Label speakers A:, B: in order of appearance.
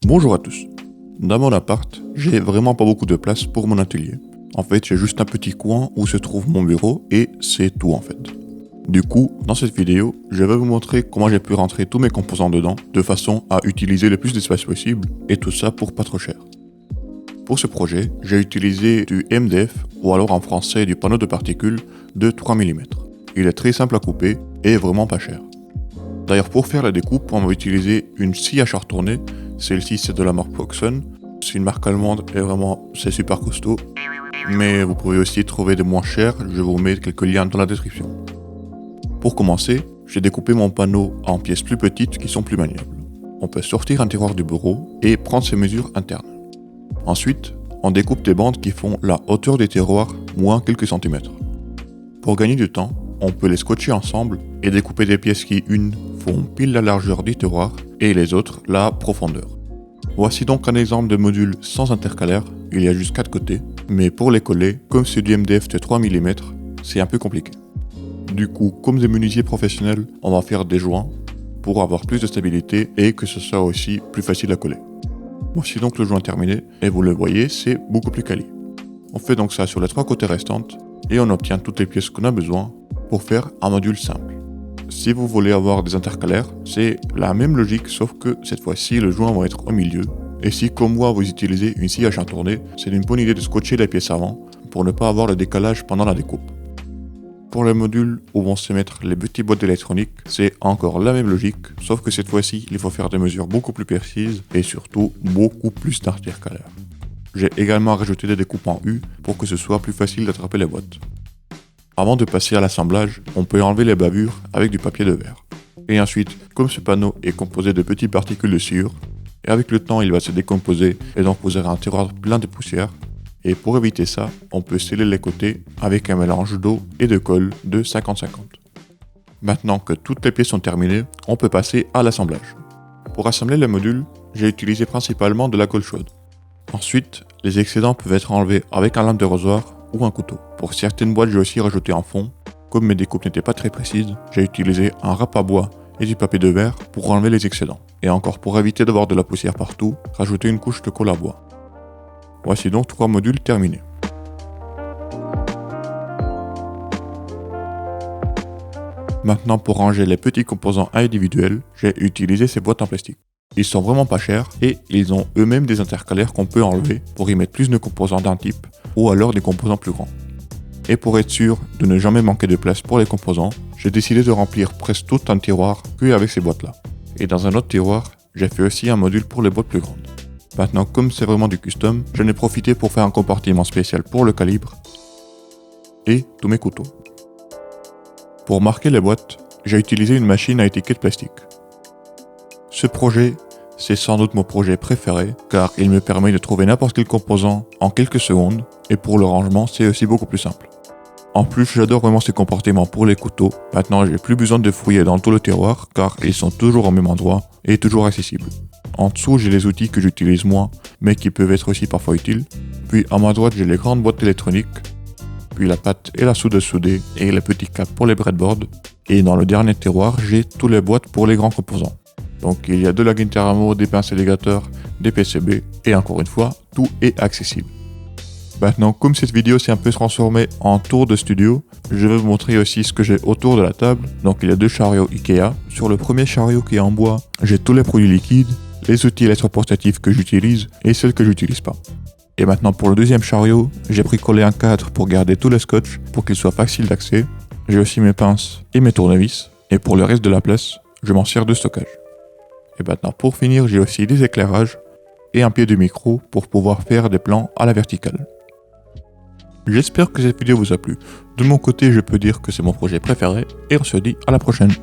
A: Bonjour à tous. Dans mon appart, j'ai vraiment pas beaucoup de place pour mon atelier. En fait, j'ai juste un petit coin où se trouve mon bureau et c'est tout en fait. Du coup, dans cette vidéo, je vais vous montrer comment j'ai pu rentrer tous mes composants dedans de façon à utiliser le plus d'espace possible et tout ça pour pas trop cher. Pour ce projet, j'ai utilisé du MDF ou alors en français du panneau de particules de 3 mm. Il est très simple à couper et vraiment pas cher. D'ailleurs, pour faire la découpe, on va utiliser une scie à char tournée. Celle-ci, c'est de la marque Proxxon. C'est une marque allemande et vraiment, c'est super costaud. Mais vous pouvez aussi trouver des moins chers. Je vous mets quelques liens dans la description. Pour commencer, j'ai découpé mon panneau en pièces plus petites qui sont plus maniables. On peut sortir un tiroir du bureau et prendre ses mesures internes. Ensuite, on découpe des bandes qui font la hauteur des tiroirs moins quelques centimètres. Pour gagner du temps, on peut les scotcher ensemble et découper des pièces qui, une, font pile la largeur du tiroir et les autres la profondeur. Voici donc un exemple de module sans intercalaire, il y a juste 4 côtés, mais pour les coller, comme c'est du MDF de 3 mm, c'est un peu compliqué. Du coup, comme des menuisiers professionnels, on va faire des joints pour avoir plus de stabilité et que ce soit aussi plus facile à coller. Voici donc le joint terminé et vous le voyez, c'est beaucoup plus quali. On fait donc ça sur les 3 côtés restantes et on obtient toutes les pièces qu'on a besoin pour faire un module simple. Si vous voulez avoir des intercalaires, c'est la même logique sauf que cette fois-ci le joint va être au milieu. Et si comme moi vous utilisez une scie à char tournée, c'est une bonne idée de scotcher les pièces avant pour ne pas avoir le décalage pendant la découpe. Pour le module où vont se mettre les petits boîtes électroniques, c'est encore la même logique, sauf que cette fois-ci il faut faire des mesures beaucoup plus précises et surtout beaucoup plus d'intercalaires. J'ai également rajouté des découpes en U pour que ce soit plus facile d'attraper les boîtes. Avant de passer à l'assemblage, on peut enlever les bavures avec du papier de verre. Et ensuite, comme ce panneau est composé de petites particules de sciure, et avec le temps il va se décomposer et donc vous aurez un tiroir plein de poussière, et pour éviter ça, on peut sceller les côtés avec un mélange d'eau et de colle de 50-50. Maintenant que toutes les pièces sont terminées, on peut passer à l'assemblage. Pour assembler le module, j'ai utilisé principalement de la colle chaude. Ensuite, les excédents peuvent être enlevés avec un lame de rasoir ou un couteau. Pour certaines boîtes, j'ai aussi rajouté un fond. Comme mes découpes n'étaient pas très précises, j'ai utilisé un râpe à bois et du papier de verre pour enlever les excédents. Et encore pour éviter d'avoir de la poussière partout, rajouter une couche de colle à bois. Voici donc 3 modules terminés. Maintenant, pour ranger les petits composants individuels, j'ai utilisé ces boîtes en plastique. Ils sont vraiment pas chers et ils ont eux-mêmes des intercalaires qu'on peut enlever pour y mettre plus de composants d'un type ou alors des composants plus grands. Et pour être sûr de ne jamais manquer de place pour les composants, j'ai décidé de remplir presque tout un tiroir qu'avec ces boîtes-là. Et dans un autre tiroir, j'ai fait aussi un module pour les boîtes plus grandes. Maintenant, comme c'est vraiment du custom, j'en ai profité pour faire un compartiment spécial pour le calibre et tous mes couteaux. Pour marquer les boîtes, j'ai utilisé une machine à étiquette plastique. Ce projet, c'est sans doute mon projet préféré car il me permet de trouver n'importe quel composant en quelques secondes et pour le rangement, c'est aussi beaucoup plus simple. En plus, j'adore vraiment ce compartiment pour les couteaux. Maintenant, j'ai plus besoin de fouiller dans tout le tiroir car ils sont toujours au même endroit et toujours accessibles. En dessous, j'ai les outils que j'utilise moins mais qui peuvent être aussi parfois utiles. Puis à ma droite, j'ai les grandes boîtes électroniques. Puis la pâte et la soude soudée et les petits caps pour les breadboards. Et dans le dernier tiroir, j'ai toutes les boîtes pour les grands composants. Donc il y a de la guine Teramo, des pinces alligators, des PCB et encore une fois, tout est accessible. Maintenant, comme cette vidéo s'est un peu transformée en tour de studio, je vais vous montrer aussi ce que j'ai autour de la table. Donc il y a 2 chariots Ikea. Sur le premier chariot qui est en bois, j'ai tous les produits liquides, les outils électroportatifs que j'utilise et celles que j'utilise pas. Et maintenant pour le deuxième chariot, j'ai bricolé un cadre pour garder tout le scotch pour qu'il soit facile d'accès. J'ai aussi mes pinces et mes tournevis. Et pour le reste de la place, je m'en sers de stockage. Et maintenant pour finir, j'ai aussi des éclairages et un pied de micro pour pouvoir faire des plans à la verticale. J'espère que cette vidéo vous a plu. De mon côté, je peux dire que c'est mon projet préféré et on se dit à la prochaine.